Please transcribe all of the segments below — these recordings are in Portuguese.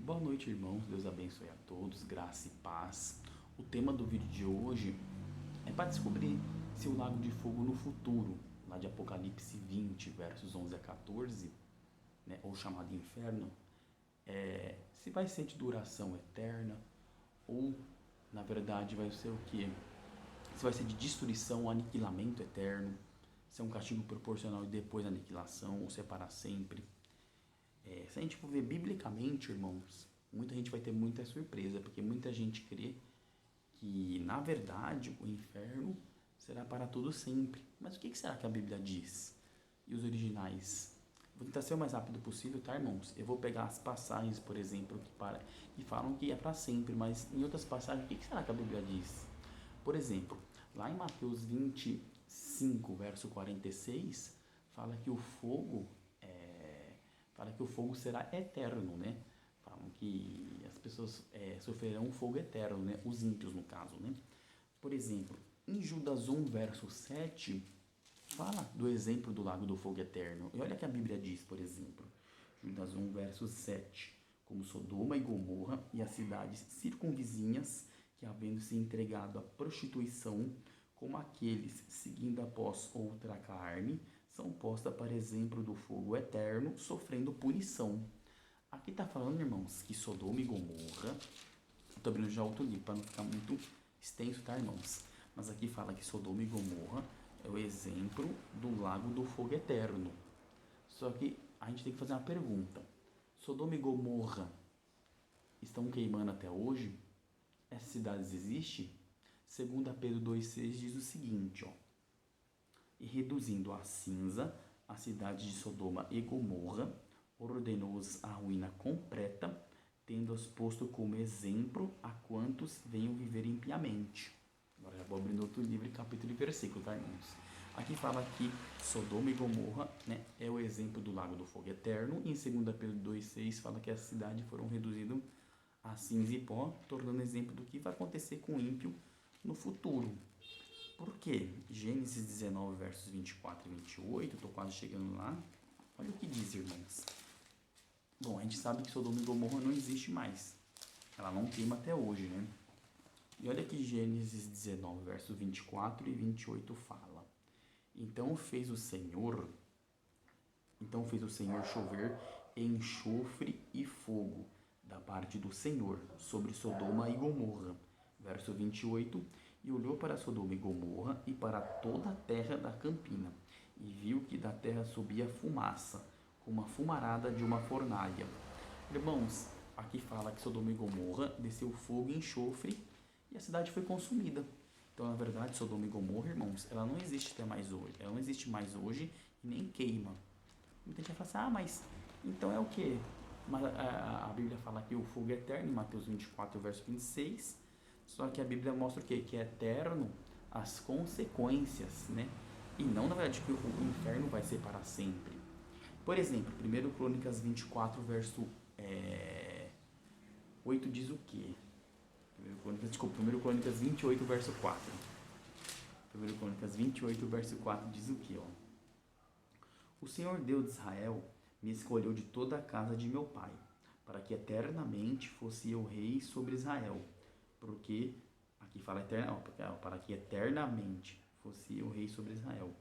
Boa noite, irmãos. Deus abençoe a todos, graça e paz. O tema do vídeo de hoje é para descobrir se o lago de fogo no futuro, lá de Apocalipse 20, versos 11 a 14, né, ou chamado inferno, se vai ser de duração eterna ou, na verdade, vai ser o quê? Se vai ser de destruição ou aniquilamento eterno, se é um castigo proporcional e depois aniquilação, ou se é para sempre. Se a gente for ver biblicamente, irmãos, muita gente vai ter muita surpresa, porque muita gente crê que, na verdade, o inferno será para todo sempre. Mas o que será que a Bíblia diz? E os originais? Vou tentar ser o mais rápido possível, tá, irmãos? Eu vou pegar as passagens, por exemplo, que falam que é para sempre, mas em outras passagens, o que será que a Bíblia diz? Por exemplo, lá em Mateus 25, verso 46, fala que o fogo será eterno, né? Falam que as pessoas sofrerão um fogo eterno, né? Os ímpios, no caso, né? Por exemplo, em Judas 1, verso 7, fala do exemplo do lago do fogo eterno. E olha o que a Bíblia diz, por exemplo. Judas 1, verso 7. Como Sodoma e Gomorra e as cidades circunvizinhas, que havendo se entregado à prostituição, como aqueles seguindo após outra carne, são postas para exemplo do fogo eterno, sofrendo punição. Aqui está falando, irmãos, que Sodoma e Gomorra, estou abrindo já outro livro para não ficar muito extenso, tá, irmãos? Mas aqui fala que Sodoma e Gomorra é o exemplo do lago do fogo eterno. Só que a gente tem que fazer uma pergunta. Sodoma e Gomorra estão queimando até hoje? Essas cidades existem? Segundo Pedro 2,6 diz o seguinte, ó. E reduzindo a cinza a cidade de Sodoma e Gomorra, ordenou-os a ruína completa, tendo-os posto como exemplo a quantos venham viver impiamente. Agora já vou abrindo outro livro, capítulo e versículo, tá, irmãos? Aqui fala que Sodoma e Gomorra, né, é o exemplo do lago do fogo eterno. E em 2 Pedro 2,6 fala que as cidades foram reduzidas a cinza e pó, tornando exemplo do que vai acontecer com o ímpio no futuro. Por quê? Gênesis 19, versos 24 e 28, estou quase chegando lá. Olha o que diz, irmãos. Bom, a gente sabe que Sodoma e Gomorra não existe mais. Ela não queima até hoje, né? E olha que Gênesis 19, versos 24 e 28 fala. Então fez o Senhor chover enxofre e fogo da parte do Senhor sobre Sodoma e Gomorra. Verso 28. E olhou para Sodoma e Gomorra e para toda a terra da campina, e viu que da terra subia fumaça, como a fumarada de uma fornalha. Irmãos, aqui fala que Sodoma e Gomorra desceu fogo e enxofre e a cidade foi consumida. Então, na verdade, Sodoma e Gomorra, irmãos, ela não existe até mais hoje. Ela não existe mais hoje e nem queima. Muita gente vai falar assim, mas então é o quê? Mas a Bíblia fala que o fogo é eterno, em Mateus 24, verso 26. Só que a Bíblia mostra o quê? Que é eterno as consequências, né? E não, na verdade, que o inferno vai ser para sempre. Por exemplo, 1 Crônicas 24, verso 8 diz o quê? 1 Crônicas 28, verso 4. 1 Crônicas 28, verso 4 diz o quê? Ó? O Senhor Deus de Israel me escolheu de toda a casa de meu pai, para que eternamente fosse eu rei sobre Israel. Porque, aqui fala para que eternamente fosse eu rei sobre Israel.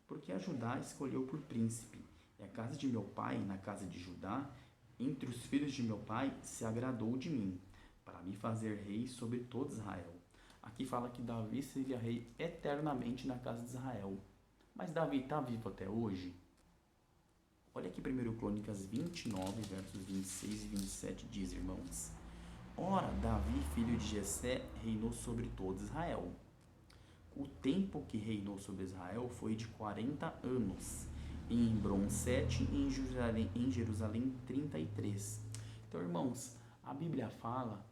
Porque a Judá escolheu por príncipe, e a casa de meu pai, na casa de Judá, entre os filhos de meu pai, se agradou de mim, para me fazer rei sobre todo Israel. Aqui fala que Davi seria rei eternamente na casa de Israel. Mas Davi está vivo até hoje? Olha aqui 1 Crônicas 29, versos 26 e 27 diz, irmãos. Ora, Davi, filho de Jessé, reinou sobre todo Israel. O tempo que reinou sobre Israel foi de 40 anos. Em Hebron 7 e em Jerusalém 33. Então, irmãos, a Bíblia fala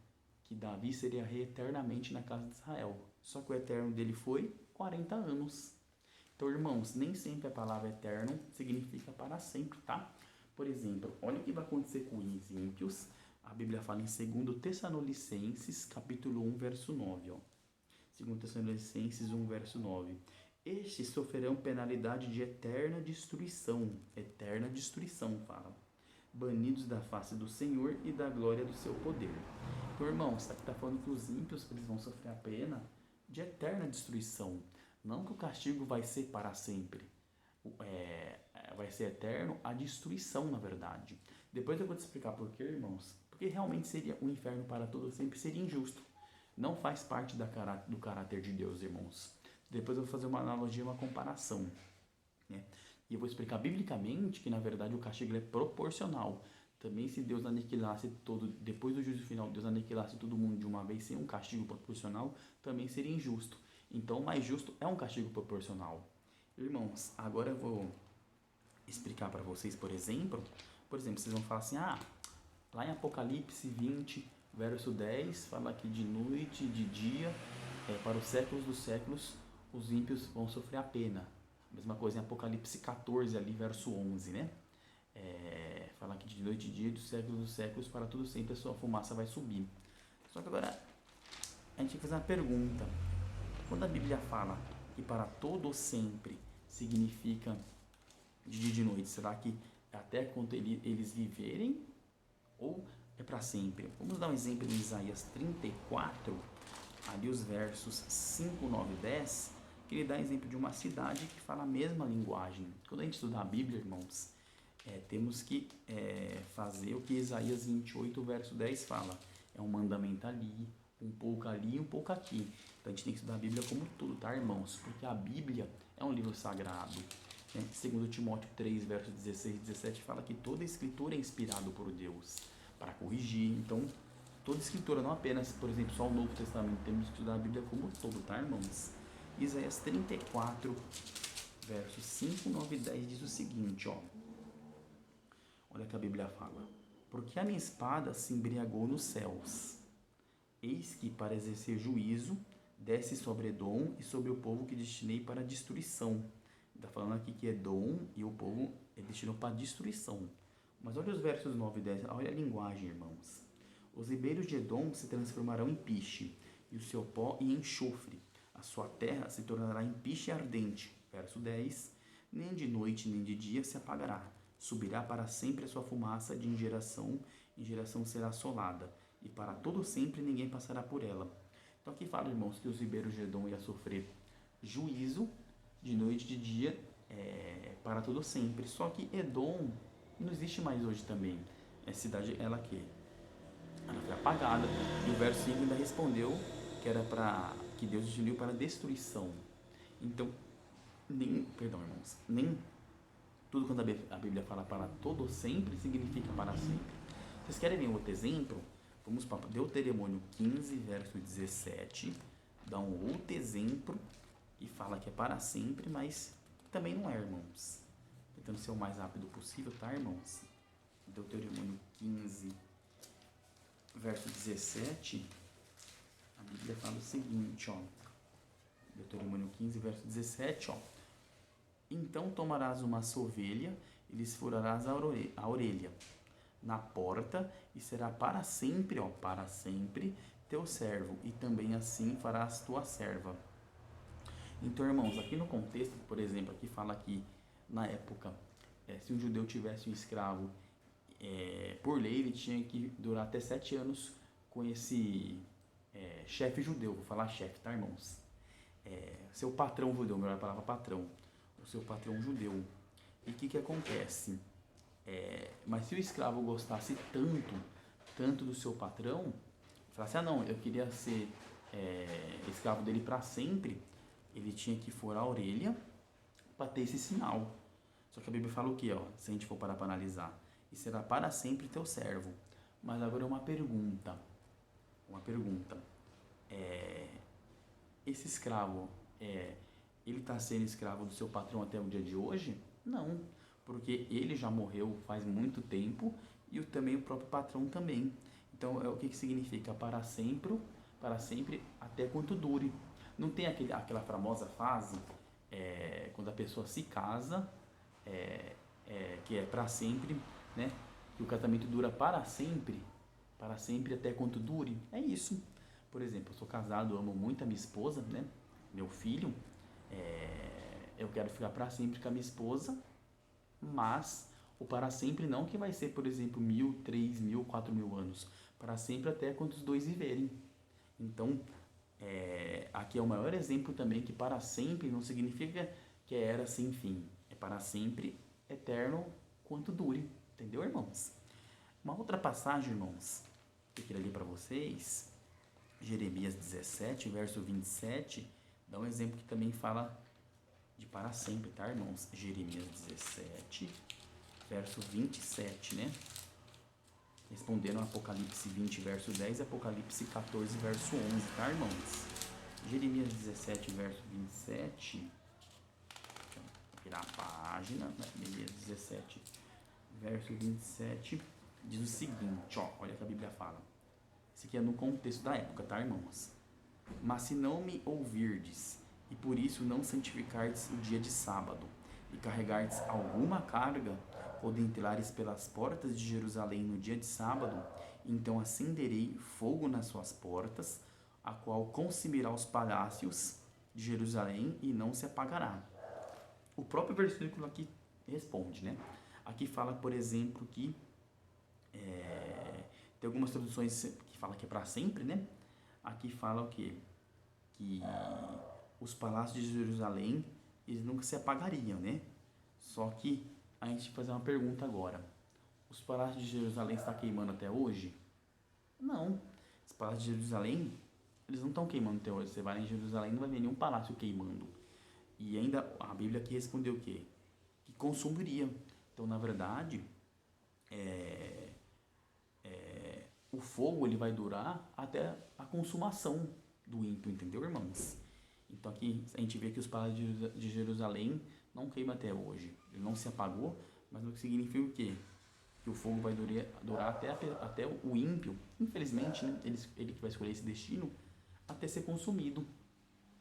que Davi seria rei eternamente na casa de Israel. Só que o eterno dele foi 40 anos. Então, irmãos, nem sempre a palavra eterno significa para sempre, tá? Por exemplo, olha o que vai acontecer com os ímpios. A Bíblia fala em 2 Tessalonicenses, capítulo 1, verso 9. Ó. 2 Tessalonicenses 1, verso 9. Estes sofrerão penalidade de eterna destruição, fala. banidos da face do Senhor e da glória do seu poder. Então, irmãos, aqui está falando que os ímpios eles vão sofrer a pena de eterna destruição. Não que o castigo vai ser para sempre. Vai ser eterno a destruição, na verdade. Depois eu vou te explicar por quê, irmãos. Porque realmente seria um inferno para todo sempre, seria injusto. Não faz parte do caráter de Deus, irmãos. Depois eu vou fazer uma analogia, uma comparação, né? E eu vou explicar biblicamente que, na verdade, o castigo é proporcional. Também, se Deus aniquilasse todo, depois do juízo final, Deus aniquilasse todo mundo de uma vez sem um castigo proporcional, também seria injusto. Então, o mais justo é um castigo proporcional. Irmãos, agora eu vou explicar para vocês, por exemplo, vocês vão falar assim, lá em Apocalipse 20, verso 10, fala que de noite e de dia, para os séculos dos séculos, os ímpios vão sofrer a pena. Mesma coisa em Apocalipse 14, ali, verso 11, né? Fala que de noite e dia, dos séculos, para tudo sempre, a sua fumaça vai subir. Só que agora, a gente tem que fazer uma pergunta. Quando a Bíblia fala que para todo sempre significa de dia e de noite, será que é até quando eles viverem ou é para sempre? Vamos dar um exemplo em Isaías 34, ali os versos 5, 9 e 10, que ele dá exemplo de uma cidade que fala a mesma linguagem. Quando a gente estuda a Bíblia, irmãos, temos que fazer o que Isaías 28, verso 10 fala. É um mandamento ali, um pouco ali e um pouco aqui. Então a gente tem que estudar a Bíblia como tudo, tá, irmãos? Porque a Bíblia é um livro sagrado. Segundo Timóteo 3, versos 16 e 17, fala que toda escritura é inspirada por Deus para corrigir. Então, toda escritura, não apenas, por exemplo, só o Novo Testamento, temos que estudar a Bíblia como todo, tá, irmãos? Isaías 34, versos 5, 9 e 10 diz o seguinte, ó. Olha o que a Bíblia fala. Porque a minha espada se embriagou nos céus. Eis que, para exercer juízo, desce sobre Edom e sobre o povo que destinei para destruição. Está falando aqui que Edom e o povo é destinado para destruição. Mas olha os versos 9 e 10, olha a linguagem, irmãos. Os ribeiros de Edom se transformarão em piche, e o seu pó em enxofre. A sua terra se tornará em piche ardente. Verso 10. Nem de noite nem de dia se apagará. Subirá para sempre a sua fumaça, de em geração será assolada. E para todo sempre ninguém passará por ela. Então aqui fala, irmãos, que os ribeiros de Edom iam sofrer juízo de noite e de dia para todo sempre. Só que Edom não existe mais hoje também. Essa cidade, ela foi apagada. E o verso 5 ainda respondeu que era que Deus destiniu para destruição. Então, irmãos, nem tudo quando a Bíblia fala para todo sempre significa para sempre. Vocês querem ver um outro exemplo? Vamos para Deuteronômio 15, verso 17. Dá um outro exemplo e fala que é para sempre, mas também não é, irmãos. Tentando ser o mais rápido possível, tá, irmãos? Deuteronômio 15, verso 17, a Bíblia fala o seguinte, ó. Deuteronômio 15, verso 17, ó. Então tomarás uma ovelha e lhes furarás a orelha na porta, e será para sempre, ó, para sempre, teu servo, e também assim farás tua serva. Então, irmãos, aqui no contexto, por exemplo, aqui fala que na época, se um judeu tivesse um escravo, por lei ele tinha que durar até 7 anos com esse chefe judeu. Vou falar chefe, tá, irmãos? Seu patrão judeu, melhor a palavra patrão, o seu patrão judeu. E o que acontece? Mas se o escravo gostasse tanto do seu patrão, falasse, não, eu queria ser escravo dele para sempre, ele tinha que furar a orelha para ter esse sinal. Só que a Bíblia fala o quê? Se a gente for parar para analisar, e será para sempre teu servo. Mas agora uma pergunta. Esse escravo, ele está sendo escravo do seu patrão até o dia de hoje? Não, porque ele já morreu faz muito tempo e também o próprio patrão também. Então, o que significa para sempre até quanto dure. Não tem aquela famosa frase, quando a pessoa se casa, que é para sempre, né? Que o casamento dura para sempre até quanto dure. É isso. Por exemplo, eu sou casado, amo muito a minha esposa, né? Meu filho, eu quero ficar para sempre com a minha esposa, mas O para sempre não que vai ser, por exemplo, 1000, 3000, 4000 anos. Para sempre até quando os dois viverem. Então, aqui é o maior exemplo também que para sempre não significa que é era sem fim. É para sempre, eterno, quanto dure. Entendeu, irmãos? Uma outra passagem, irmãos, que eu queria ler para vocês, Jeremias 17, verso 27, dá um exemplo que também fala de para sempre, tá, irmãos? Jeremias 17, verso 27, né? Respondendo a Apocalipse 20, verso 10 e Apocalipse 14, verso 11, tá, irmãos? Jeremias 17, verso 27. Vou virar a página, né? Jeremias 17, verso 27, diz o seguinte, ó, olha o que a Bíblia fala. Isso aqui é no contexto da época, tá, irmãos? Mas se não me ouvirdes, e por isso não santificardes o dia de sábado, e carregardes alguma carga, quando entrares pelas portas de Jerusalém no dia de sábado, então acenderei fogo nas suas portas, a qual consumirá os palácios de Jerusalém e não se apagará. O próprio versículo aqui responde, né? Aqui fala, por exemplo, que tem algumas traduções que falam que é para sempre, né? Aqui fala o quê? Que os palácios de Jerusalém, eles nunca se apagariam, né? Só que a gente vai fazer uma pergunta agora. Os palácios de Jerusalém estão queimando até hoje? Não. Os palácios de Jerusalém, eles não estão queimando até hoje. Você vai em Jerusalém, não vai ver nenhum palácio queimando. E ainda a Bíblia aqui respondeu o quê? Que consumiria. Então, na verdade, o fogo ele vai durar até a consumação do ímpio, entendeu, irmãos? Então aqui a gente vê que os palácios de Jerusalém não queimam até hoje. Ele não se apagou, mas o que significa o quê? Que o fogo vai durar até o ímpio, infelizmente, né? Ele que vai escolher esse destino, até ser consumido.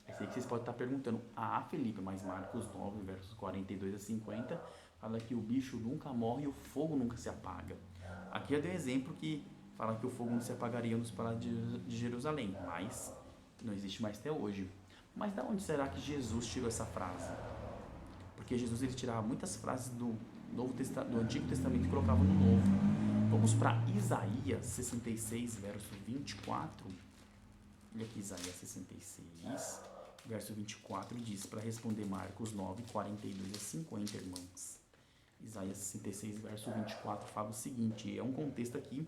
É isso aí que vocês podem estar perguntando. Felipe, mas Marcos 9, versos 42 a 50, fala que o bicho nunca morre e o fogo nunca se apaga. Aqui eu dei um exemplo que fala que o fogo não se apagaria nos palácios de Jerusalém, mas não existe mais até hoje. Mas da onde será que Jesus tirou essa frase? Porque Jesus ele tirava muitas frases do Antigo Testamento e colocava no Novo. Vamos para Isaías 66, verso 24. Olha aqui Isaías 66, verso 24 diz, para responder Marcos 9, 42 a 50, irmãos. Isaías 66, verso 24 fala o seguinte, é um contexto aqui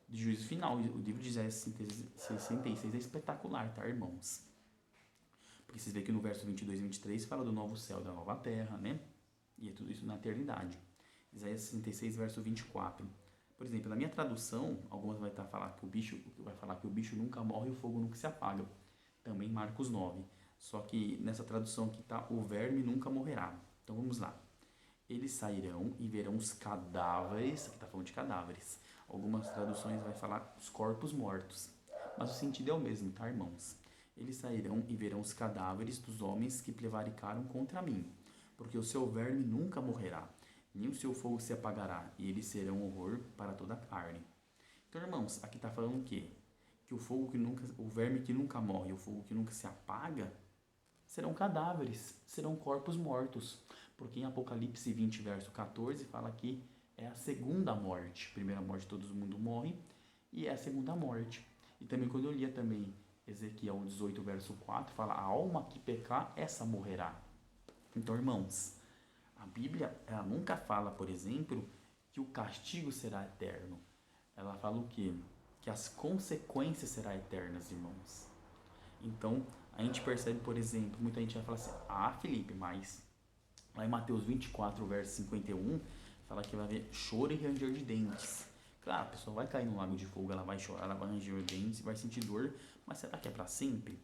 de juízo final. O livro de Isaías 66 é espetacular, tá, irmãos? Porque vocês veem que no verso 22 e 23 fala do novo céu e da nova terra, né? E é tudo isso na eternidade. Isaías 66, verso 24. Por exemplo, na minha tradução, algumas vai falar que o bicho nunca morre e o fogo nunca se apaga. Também Marcos 9. Só que nessa tradução aqui tá o verme nunca morrerá. Então vamos lá. Eles sairão e verão os cadáveres, aqui está falando de cadáveres. Algumas traduções vai falar os corpos mortos. Mas o sentido é o mesmo, tá, irmãos? Eles sairão e verão os cadáveres dos homens que prevaricaram contra mim, porque o seu verme nunca morrerá, nem o seu fogo se apagará, e eles serão horror para toda a carne. Então, irmãos, aqui está falando o quê? Que o verme que nunca morre, o fogo que nunca se apaga, serão cadáveres, serão corpos mortos. Porque em Apocalipse 20, verso 14, fala que é a segunda morte. Primeira morte todo mundo morre, e é a segunda morte. E também quando eu lia também Ezequiel 18, verso 4, fala, a alma que pecar, essa morrerá. Então, irmãos, a Bíblia, ela nunca fala, por exemplo, que o castigo será eterno. Ela fala o quê? Que as consequências serão eternas, irmãos. Então, a gente percebe, por exemplo, muita gente vai falar assim, Felipe, mas lá em Mateus 24, verso 51, fala que vai haver choro e ranger de dentes. Claro, a pessoa vai cair no lago de fogo, ela vai chorar, ela vai ranger os dentes, vai sentir dor, mas será que é para sempre?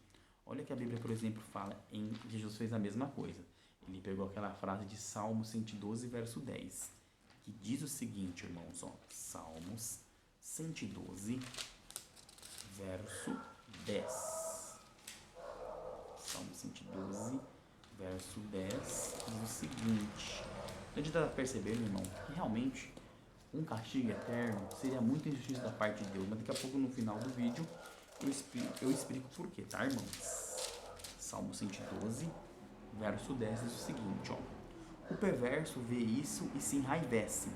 Olha que a Bíblia, por exemplo, fala em que Jesus fez a mesma coisa. Ele pegou aquela frase de Salmo 112, verso 10, que diz o seguinte, irmãos, Salmos 112, verso 10. Salmo 112, verso 10, diz o seguinte. A gente está percebendo, irmão, que realmente um castigo eterno seria muito injustiça da parte de Deus, mas daqui a pouco no final do vídeo eu explico por quê, tá, irmãos? Salmo 112, verso 10 diz o seguinte, O perverso vê isso e se enraivece,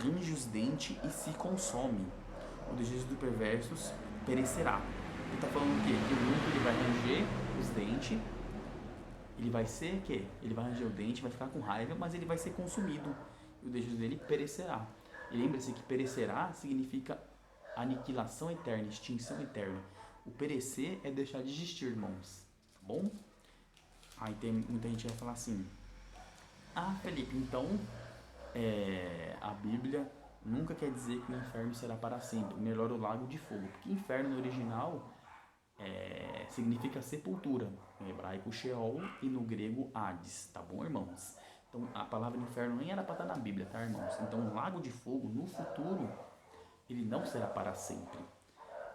range os dentes e se consome. O desejo dos perversos perecerá. Ele está falando o quê? Que o ímpio ele vai ranger os dentes, ele vai ser o quê? Ele vai ranger o dente, vai ficar com raiva, mas ele vai ser consumido. E o desejo dele perecerá. E lembre-se que perecerá significa aniquilação eterna, extinção eterna. O perecer é deixar de existir, irmãos. Tá bom? Aí tem muita gente que vai falar assim: ah, Felipe, então a Bíblia nunca quer dizer que o inferno será para sempre. Melhor o lago de fogo. Porque inferno no original significa sepultura. No hebraico Sheol e no grego Hades. Tá bom, irmãos? Então a palavra inferno nem era para estar na Bíblia, tá, irmãos? Então o lago de fogo no futuro ele não será para sempre.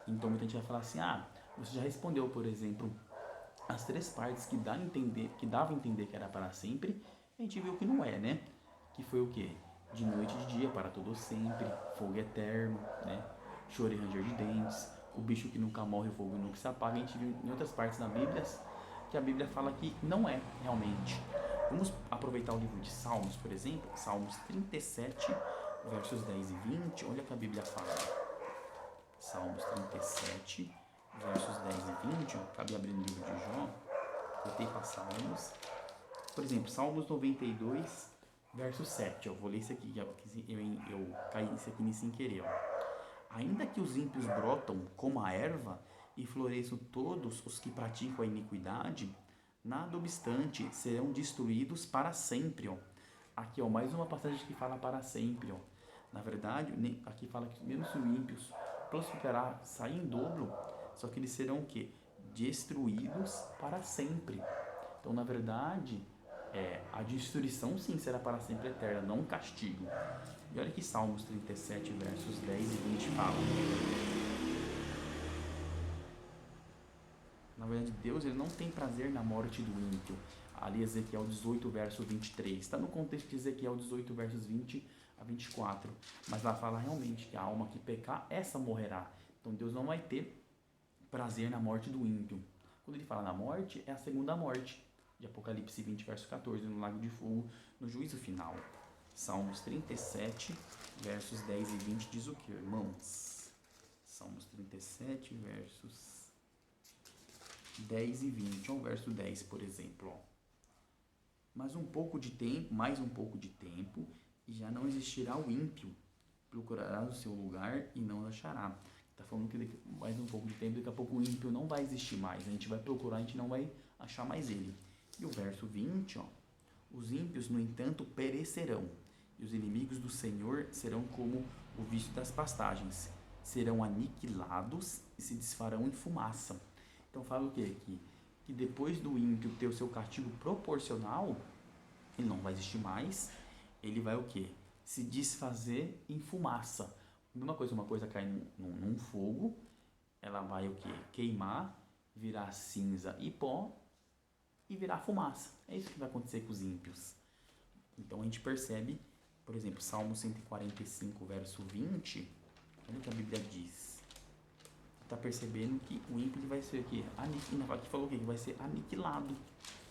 Então muita gente vai falar assim: ah, você já respondeu, por exemplo, as três partes que dava a entender que era para sempre. A gente viu que não é, né? Que foi o quê? De noite e de dia, para todo sempre, fogo eterno, né? Choro e ranger de dentes, o bicho que nunca morre, o fogo nunca se apaga. A gente viu em outras partes da Bíblia que a Bíblia fala que não é realmente. Vamos aproveitar o livro de Salmos, por exemplo, Salmos 37, versos 10 e 20. Olha o que a Bíblia fala. Salmos 37, versos 10 e 20. Acabei abrindo o livro de Jó, voltei para Salmos. Por exemplo, Salmos 92, verso 7. Eu vou ler isso aqui, eu caí isso aqui sem querer. Ó. Ainda que os ímpios brotam como a erva e floresçam todos os que praticam a iniquidade, nada obstante serão destruídos para sempre. Ó. Aqui, ó, mais uma passagem que fala para sempre. Ó. Na verdade, aqui fala que mesmo se os ímpios prosperará, sair em dobro, só que eles serão o quê? Destruídos para sempre. Então, na verdade, a destruição sim será para sempre eterna, não um castigo. E olha que Salmos 37, versos 10 e 20 falam. Na verdade, Deus ele não tem prazer na morte do ímpio. Ali Ezequiel 18, verso 23. Está no contexto de Ezequiel 18, versos 20 a 24. Mas lá fala realmente que a alma que pecar, essa morrerá. Então Deus não vai ter prazer na morte do ímpio. Quando ele fala na morte, é a segunda morte. De Apocalipse 20, verso 14, no lago de fogo, no juízo final. Salmos 37, versos 10 e 20 diz o que, irmãos? Salmos 37, versos 10 e 20. Olha o verso 10, por exemplo. Ó. Mais um pouco de tempo, e já não existirá o ímpio. Procurará o seu lugar e não o achará. Está falando que mais um pouco de tempo, daqui a pouco o ímpio não vai existir mais. A gente vai procurar, a gente não vai achar mais ele. E o verso 20, ó, os ímpios, no entanto, perecerão, e os inimigos do Senhor serão como o vício das pastagens, serão aniquilados e se desfarão em fumaça. Então fala o quê? Que depois do ímpio ter o seu castigo proporcional, ele não vai existir mais, ele vai o quê? Se desfazer em fumaça. Uma coisa cai num fogo, ela vai o quê? Queimar, virar cinza e pó, e virar fumaça. É isso que vai acontecer com os ímpios. Então a gente percebe, por exemplo, Salmo 145, verso 20, olha o que a Bíblia diz. Está percebendo que o ímpio vai ser o quê? Aqui falou o quê? Que vai ser aniquilado.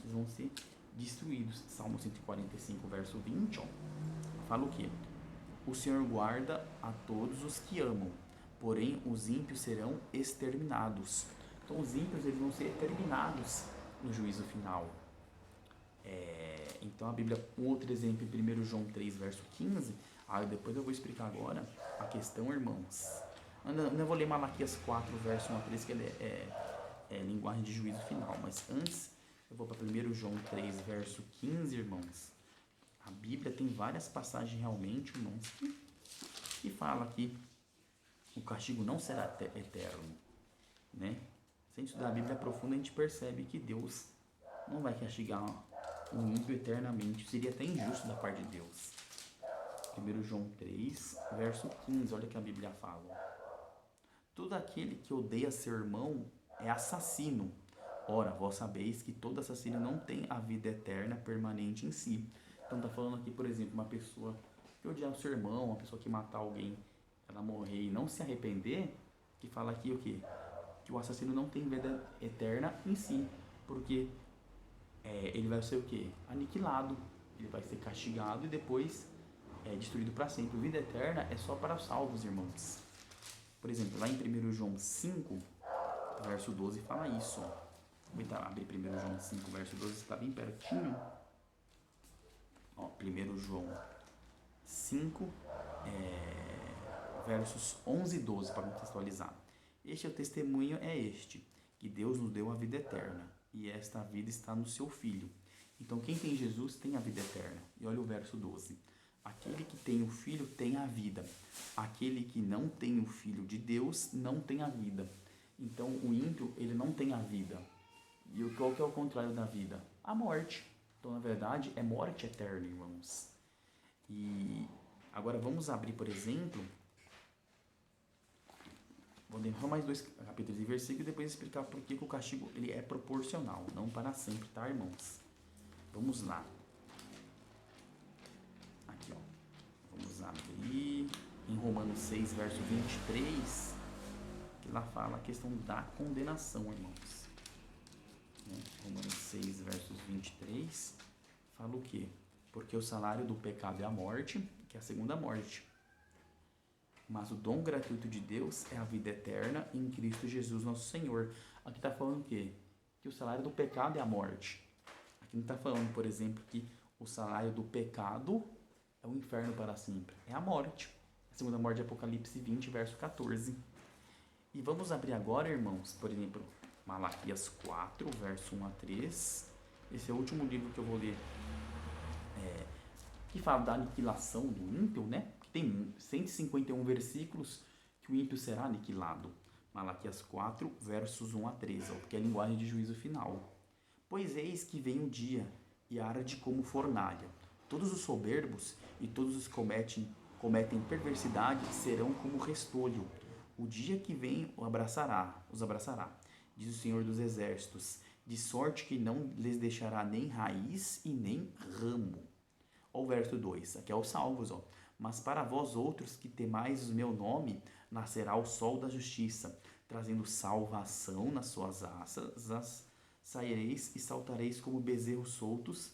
Eles vão ser destruídos. Salmo 145, verso 20, ó, fala o quê? O Senhor guarda a todos os que amam, porém os ímpios serão exterminados. Então os ímpios eles vão ser exterminados no juízo final. Então a Bíblia, um outro exemplo, 1 João 3, verso 15, depois eu vou explicar agora a questão, irmãos. Eu vou ler Malaquias 4, verso 1 a 3, que ele é linguagem de juízo final, mas antes eu vou para 1 João 3, verso 15, irmãos. A Bíblia tem várias passagens realmente, irmãos, que fala que o castigo não será eterno, né? Se a gente estudar a Bíblia profunda, a gente percebe que Deus não vai castigar o ímpio eternamente. Seria até injusto da parte de Deus. 1 João 3, verso 15, olha o que a Bíblia fala. Todo aquele que odeia seu irmão é assassino. Ora, vós sabeis que todo assassino não tem a vida eterna permanente em si. Então está falando aqui, por exemplo, uma pessoa que odiar o seu irmão, uma pessoa que matar alguém, ela morrer e não se arrepender, que fala aqui o quê? Que o assassino não tem vida eterna em si, porque ele vai ser o quê? Aniquilado. ele vai ser castigado e depois é destruído para sempre. Vida eterna é só para os salvos, irmãos. Por exemplo, lá em 1 João 5, verso 12, fala isso. Vou abrir 1 João 5, verso 12, está bem pertinho. 1 João 5, versos 11 e 12, para contextualizar. Este é o testemunho, que Deus nos deu a vida eterna, e esta vida está no seu Filho. Então, quem tem Jesus tem a vida eterna. E olha o verso 12. Aquele que tem o Filho tem a vida. Aquele que não tem o Filho de Deus não tem a vida. Então, o ímpio, ele não tem a vida. E qual que é o contrário da vida? A morte. Então, na verdade, é morte eterna, irmãos. E agora vamos abrir, por exemplo, vou ler só mais 2 capítulos e versículos e depois explicar por que o castigo ele é proporcional, não para sempre, tá, irmãos? Vamos lá. Aqui, vamos abrir em Romanos 6, verso 23, que lá fala a questão da condenação, irmãos. Romanos 6, versos 23, fala o quê? Porque o salário do pecado é a morte, que é a segunda morte. Mas o dom gratuito de Deus é a vida eterna em Cristo Jesus, nosso Senhor. Aqui está falando o quê? Que o salário do pecado é a morte. Aqui não está falando, por exemplo, que o salário do pecado é o inferno para sempre. É a morte. A segunda morte de Apocalipse 20, verso 14. E vamos abrir agora, irmãos, por exemplo, Malaquias 4, verso 1 a 3. Esse é o último livro que eu vou ler, que fala da aniquilação do ímpio, né? Que tem 151 versículos que o ímpio será aniquilado. Malaquias 4, versos 1 a 13, porque é a linguagem de juízo final. Pois eis que vem um dia e arde como fornalha. Todos os soberbos e todos os que cometem perversidade serão como restolho. O dia que vem os abraçará, diz o Senhor dos Exércitos, de sorte que não lhes deixará nem raiz e nem ramo. Olha o verso 2, aqui é os salvos, Mas para vós outros que temais o meu nome, nascerá o sol da justiça, trazendo salvação nas suas asas, saireis e saltareis como bezerros soltos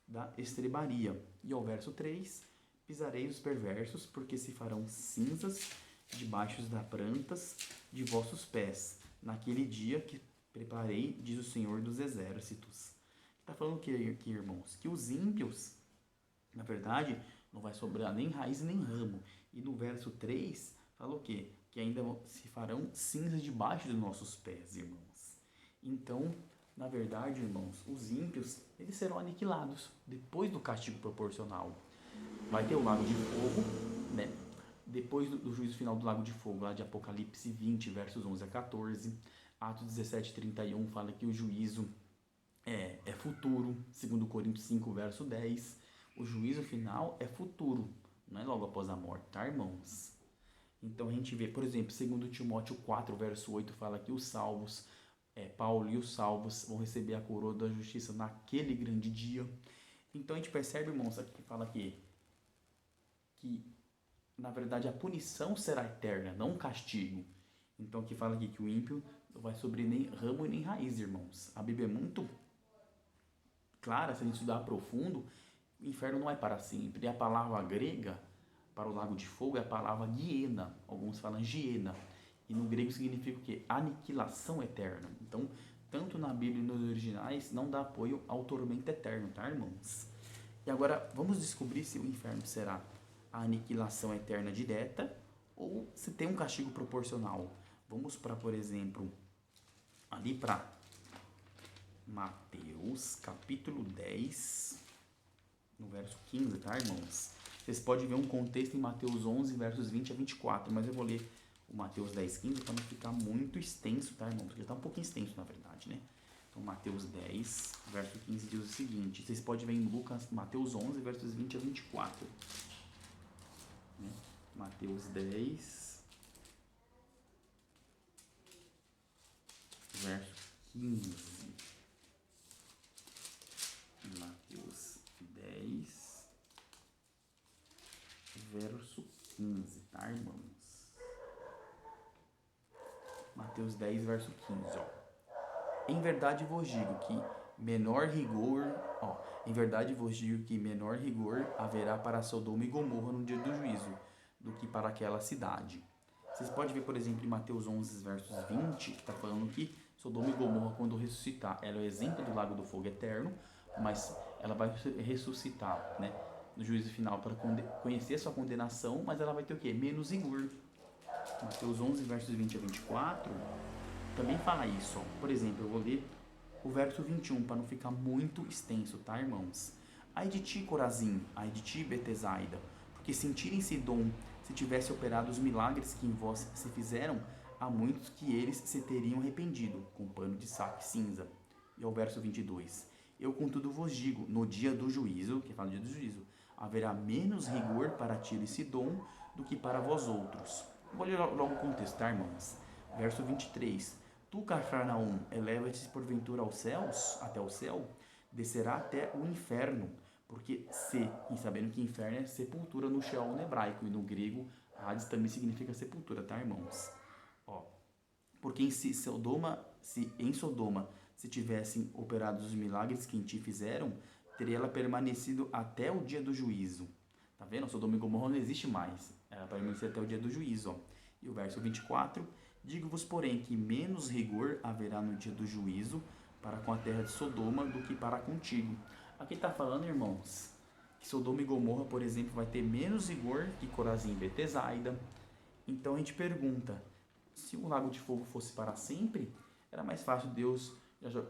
da estrebaria. E ao verso 3, pisareis os perversos, porque se farão cinzas debaixo das plantas de vossos pés, naquele dia que preparei, diz o Senhor dos Exércitos. Está falando que, irmãos, que os ímpios, na verdade, não vai sobrar nem raiz nem ramo. E no verso 3, fala o quê? Que ainda se farão cinzas debaixo dos nossos pés, irmãos. Então, na verdade, irmãos, os ímpios, eles serão aniquilados depois do castigo proporcional. Vai ter o lago de fogo, né? Depois do juízo final do lago de fogo, lá de Apocalipse 20, versos 11 a 14. Atos 17, 31 fala que o juízo é futuro. 2 Coríntios 5, verso 10. O juízo final é futuro, não é logo após a morte, tá, irmãos? Então a gente vê, por exemplo, 2 Timóteo 4, verso 8, fala que os salvos, Paulo e os salvos vão receber a coroa da justiça naquele grande dia. Então a gente percebe, irmãos, aqui que fala que na verdade a punição será eterna, não um castigo. Então aqui fala aqui que o ímpio não vai sobre nem ramo e nem raiz, irmãos. A Bíblia é muito clara, se a gente estudar a profundo. O inferno não é para sempre. E a palavra grega para o lago de fogo é a palavra guiena. Alguns falam giena. E no grego significa o quê? Aniquilação eterna. Então, tanto na Bíblia e nos originais, não dá apoio ao tormento eterno, tá, irmãos? E agora, vamos descobrir se o inferno será a aniquilação eterna direta ou se tem um castigo proporcional. Vamos para, por exemplo, ali para Mateus, capítulo 10, no verso 15, tá, irmãos? Vocês podem ver um contexto em Mateus 11, versos 20 a 24, mas eu vou ler o Mateus 10, 15 para não ficar muito extenso, tá, irmãos? Porque está um pouquinho extenso, na verdade, né? Então, Mateus 10, verso 15 diz o seguinte, vocês podem ver em Mateus 11, versos 20 a 24. Né? Mateus 10, verso 15. Mateus 10, verso 15, tá, irmãos? Mateus 10, verso 15, Em verdade vos digo que menor rigor, ó, em verdade vos digo que menor rigor haverá para Sodoma e Gomorra no dia do juízo, do que para aquela cidade. Vocês podem ver, por exemplo, em Mateus 11, versos 20, que está falando que Sodoma e Gomorra, quando ressuscitar, ela é o exemplo do lago do fogo eterno, mas ela vai ressuscitar, né, no juízo final para conhecer a sua condenação, mas ela vai ter o quê? Menos rigor. Mateus 11, versos 20 a 24, também fala isso. Ó. Por exemplo, eu vou ler o verso 21 para não ficar muito extenso, tá, irmãos? Ai de ti, Corazim, ai de ti, Betesaida, porque se em Tiro e Sidom se tivesse operado os milagres que em vós se fizeram, há muitos que eles se teriam arrependido, com pano de saco e cinza. E ao verso 22, eu contudo vos digo, no dia do juízo, que fala no dia do juízo, haverá menos rigor para Tiro e Sidom do que para vós outros. Vou ler logo o contexto, tá, irmãos? Verso 23, tu, Cafarnaum, eleva-te porventura aos céus, até o céu, descerá até o inferno, porque e sabendo que inferno é sepultura no Sheol no hebraico, e no grego, Hades também significa sepultura, tá, irmãos? Ó, porque em Sodoma se tivessem operado os milagres que em ti fizeram, teria ela permanecido até o dia do juízo. Tá vendo? Sodoma e Gomorra não existe mais. Ela permanece até o dia do juízo. Ó. E o verso 24, digo-vos, porém, que menos rigor haverá no dia do juízo para com a terra de Sodoma do que para contigo. Aqui está falando, irmãos, que Sodoma e Gomorra, por exemplo, vai ter menos rigor que Corazim e Betesaida. Então a gente pergunta, se o lago de fogo fosse para sempre, era mais fácil Deus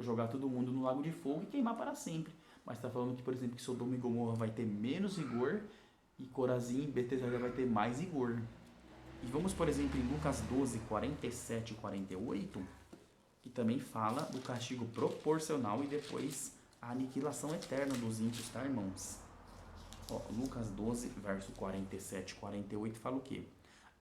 jogar todo mundo no lago de fogo e queimar para sempre. Mas está falando que, por exemplo, que Sodoma e Gomorra vai ter menos rigor e Corazim e Betesaida vai ter mais rigor. E vamos, por exemplo, em Lucas 12, 47 e 48, que também fala do castigo proporcional e depois a aniquilação eterna dos ímpios, tá, irmãos? Ó, Lucas 12, verso 47 e 48 fala o quê?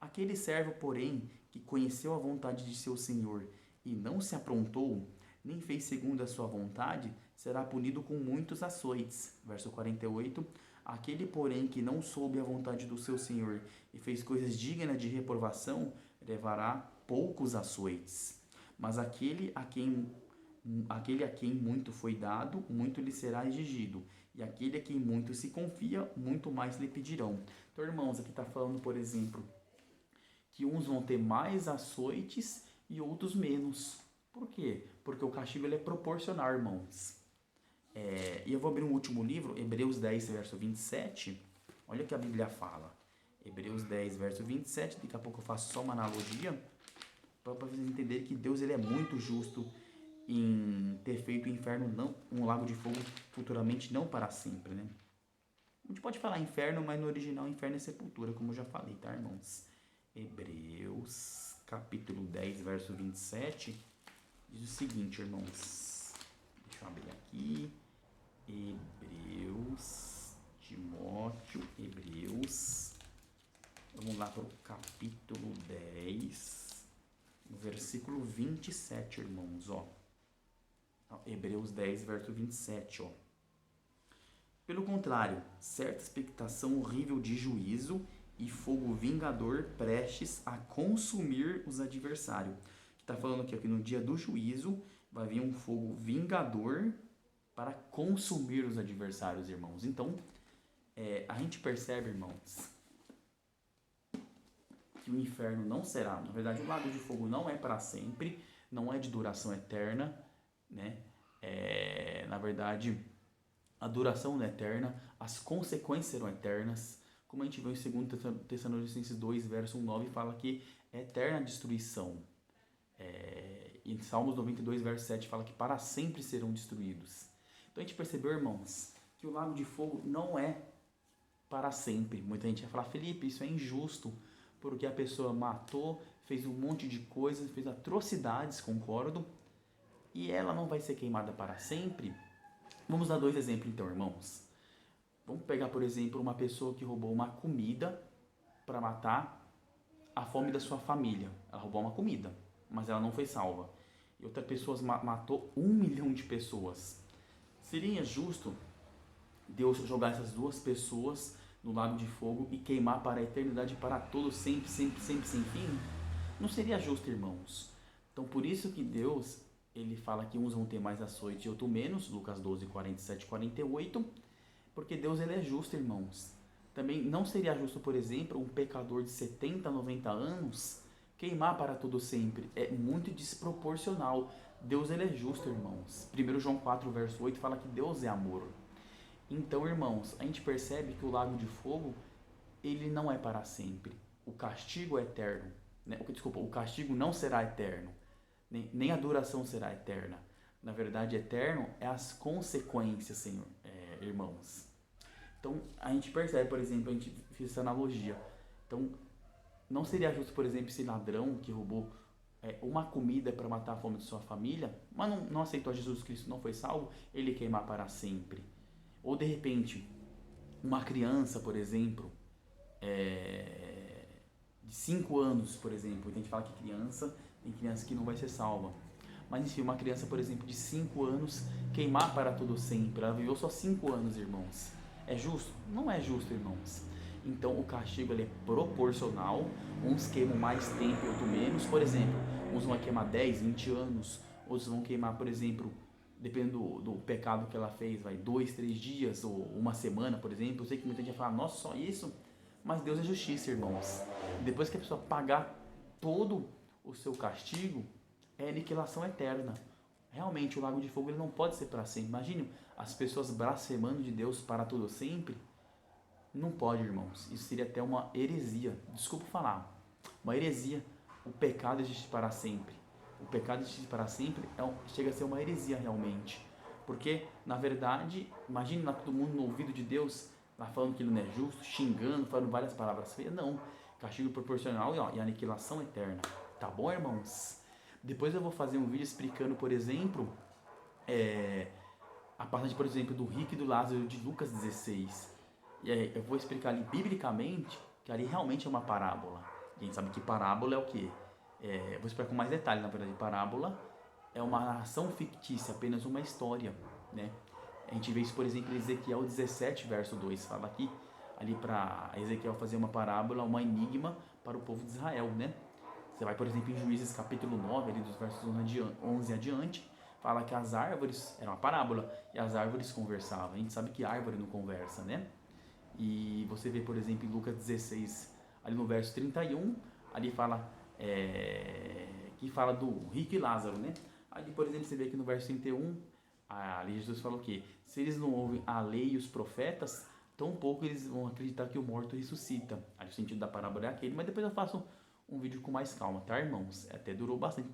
Aquele servo, porém, que conheceu a vontade de seu senhor e não se aprontou, nem fez segundo a sua vontade, será punido com muitos açoites. Verso 48. Aquele, porém, que não soube a vontade do seu senhor e fez coisas dignas de reprovação, levará poucos açoites. Mas aquele a quem muito foi dado, muito lhe será exigido. E aquele a quem muito se confia, muito mais lhe pedirão. Então, irmãos, aqui está falando, por exemplo, que uns vão ter mais açoites e outros menos. Por quê? Porque o castigo ele é proporcional, irmãos. E eu vou abrir um último livro, Hebreus 10, verso 27. Olha o que a Bíblia fala. Hebreus 10, verso 27. Daqui a pouco eu faço só uma analogia para vocês entenderem que Deus ele é muito justo em ter feito o inferno, não, um lago de fogo futuramente, não para sempre, né? A gente pode falar inferno, mas no original inferno é sepultura, como eu já falei, tá, irmãos? Hebreus, capítulo 10, verso 27, diz o seguinte, irmãos. Deixa eu abrir aqui. Hebreus. Vamos lá para o capítulo 10, no versículo 27, irmãos, ó. Hebreus 10, verso 27, ó. Pelo contrário, certa expectação horrível de juízo e fogo vingador prestes a consumir os adversários. Está falando aqui que no dia do juízo vai vir um fogo vingador para consumir os adversários, irmãos. Então, a gente percebe, irmãos, que o inferno não será. Na verdade, o lago de fogo não é para sempre, não é de duração eterna, né? Na verdade, a duração não é eterna, as consequências serão eternas. Como a gente viu em 2 Tessalonicenses 2, verso 9, fala que é eterna a destruição. Em Salmos 92, verso 7, fala que para sempre serão destruídos. Então a gente percebeu, irmãos, que o lago de fogo não é para sempre. Muita gente vai falar, Felipe, isso é injusto, porque a pessoa matou, fez um monte de coisas, fez atrocidades, concordo, e ela não vai ser queimada para sempre. Vamos dar 2 exemplos então, irmãos. Vamos pegar, por exemplo, uma pessoa que roubou uma comida para matar a fome da sua família. Ela roubou uma comida, mas ela não foi salva. E outra pessoa matou 1 milhão de pessoas. Seria justo Deus jogar essas 2 pessoas no lago de fogo e queimar para a eternidade, para todos, sempre, sempre, sempre, sem fim? Não seria justo, irmãos. Então, por isso que Deus ele fala que uns vão ter mais açoite e outros menos, Lucas 12, 47 e 48, porque Deus ele é justo, irmãos. Também não seria justo, por exemplo, um pecador de 70, 90 anos queimar para todo sempre. É muito desproporcional. Deus ele é justo, irmãos. 1 João 4, verso 8 fala que Deus é amor. Então, irmãos, a gente percebe que o lago de fogo, ele não é para sempre. O castigo é eterno. Né? Desculpa, o castigo não será eterno. Nem a duração será eterna. Na verdade, eterno é as consequências, Senhor, irmãos. Então, a gente percebe, por exemplo, a gente fez essa analogia. Então, não seria justo, por exemplo, esse ladrão que roubou uma comida para matar a fome de sua família, mas não aceitou Jesus Cristo, não foi salvo, ele queimar para sempre. Ou, de repente, uma criança, por exemplo, de 5 anos, por exemplo, a gente fala que tem criança que não vai ser salva. Mas enfim, uma criança, por exemplo, de 5 anos queimar para todo sempre. Ela viveu só 5 anos, irmãos. É justo? Não é justo, irmãos. Então o castigo ele é proporcional. Uns queimam mais tempo e outros menos. Por exemplo, uns vão queimar 10, 20 anos. Outros vão queimar, por exemplo, dependendo do pecado que ela fez, 2, 3 dias ou uma semana, por exemplo. Eu sei que muita gente vai falar, nossa, só isso? Mas Deus é justiça, irmãos. Depois que a pessoa pagar todo o seu castigo, é aniquilação eterna. Realmente, o lago de fogo ele não pode ser para sempre. Imagine as pessoas blasfemando de Deus para todo sempre. Não pode, irmãos. Isso seria até uma heresia. Desculpa falar. Uma heresia. O pecado existe para sempre. O pecado existe para sempre chega a ser uma heresia realmente. Porque, na verdade, imagine lá todo mundo no ouvido de Deus, lá falando que ele não é justo, xingando, falando várias palavras feias. Não. Castigo proporcional e aniquilação eterna. Tá bom, irmãos? Depois eu vou fazer um vídeo explicando, por exemplo, a passagem, por exemplo, do rico e do Lázaro de Lucas 16. E aí eu vou explicar ali biblicamente que ali realmente é uma parábola. A gente sabe que parábola é o quê? Eu vou explicar com mais detalhe, na verdade. Parábola é uma narração fictícia, apenas uma história, né? A gente vê isso, por exemplo, em Ezequiel 17, verso 2. Fala aqui, ali para Ezequiel fazer uma parábola, uma enigma para o povo de Israel, né? Você vai, por exemplo, em Juízes capítulo 9, ali dos versos 11 adiante, fala que as árvores, era uma parábola, e as árvores conversavam. A gente sabe que árvore não conversa, né? E você vê, por exemplo, em Lucas 16, ali no verso 31, ali fala, que fala do rico e Lázaro, né? Ali, por exemplo, você vê que no verso 31, ali Jesus falou que se eles não ouvem a lei e os profetas, tampouco eles vão acreditar que o morto ressuscita. Ali o sentido da parábola é aquele, mas depois eu faço um vídeo com mais calma, tá, irmãos? Até durou bastante,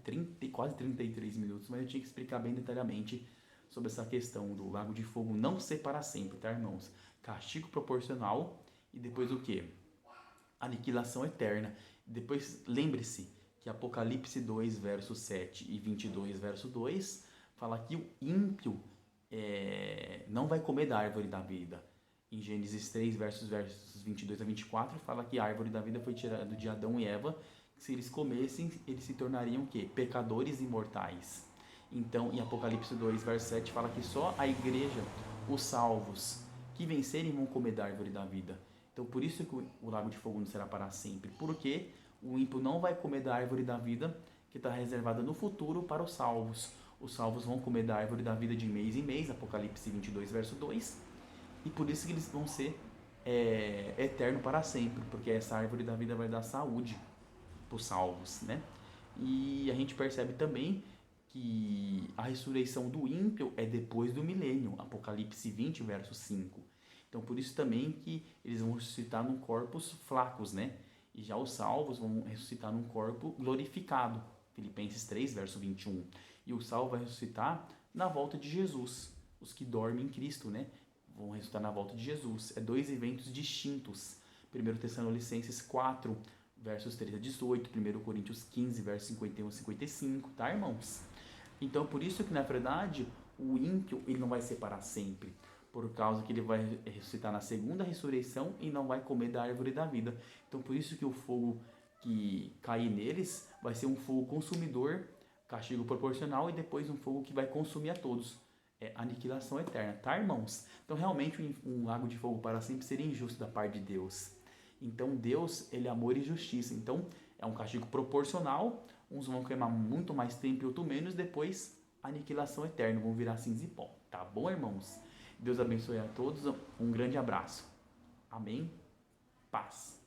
quase 33 minutos, mas eu tinha que explicar bem detalhadamente sobre essa questão do lago de fogo não ser para sempre, tá, irmãos? Castigo proporcional e depois o quê? Aniquilação eterna. Depois, lembre-se que Apocalipse 2, verso 7 e 22, verso 2, fala que o ímpio não vai comer da árvore da vida. Em Gênesis 3, versos 22 a 24, fala que a árvore da vida foi tirada de Adão e Eva, que se eles comessem, eles se tornariam o quê? Pecadores imortais. Então, em Apocalipse 2, verso 7, fala que só a igreja, os salvos, que vencerem vão comer da árvore da vida. Então, por isso que o lago de fogo não será para sempre. Porque o ímpio não vai comer da árvore da vida, que está reservada no futuro para os salvos. Os salvos vão comer da árvore da vida de mês em mês, Apocalipse 22, verso 2. E por isso que eles vão ser eterno para sempre, porque essa árvore da vida vai dar saúde para os salvos, né? E a gente percebe também que a ressurreição do ímpio é depois do milênio, Apocalipse 20, verso 5. Então por isso também que eles vão ressuscitar num corpos flacos, né? E já os salvos vão ressuscitar num corpo glorificado, Filipenses 3, verso 21. E o salvo vai ressuscitar na volta de Jesus, os que dormem em Cristo, né? Vão ressuscitar na volta de Jesus. É 2 eventos distintos. 1 Tessalonicenses 4, versos 13 a 18. 1 Coríntios 15, versos 51 a 55. Tá, irmãos? Então, por isso que, na verdade, o ímpio ele não vai ser para sempre. Por causa que ele vai ressuscitar na segunda ressurreição e não vai comer da árvore da vida. Então, por isso que o fogo que cair neles vai ser um fogo consumidor, castigo proporcional, e depois um fogo que vai consumir a todos. Aniquilação eterna, tá, irmãos? Então, realmente, um lago de fogo para sempre seria injusto da parte de Deus. Então, Deus, ele é amor e justiça. Então, é um castigo proporcional. Uns vão queimar muito mais tempo e outros menos. Depois, aniquilação eterna, vão virar cinza e pó. Tá bom, irmãos? Deus abençoe a todos. Um grande abraço. Amém? Paz.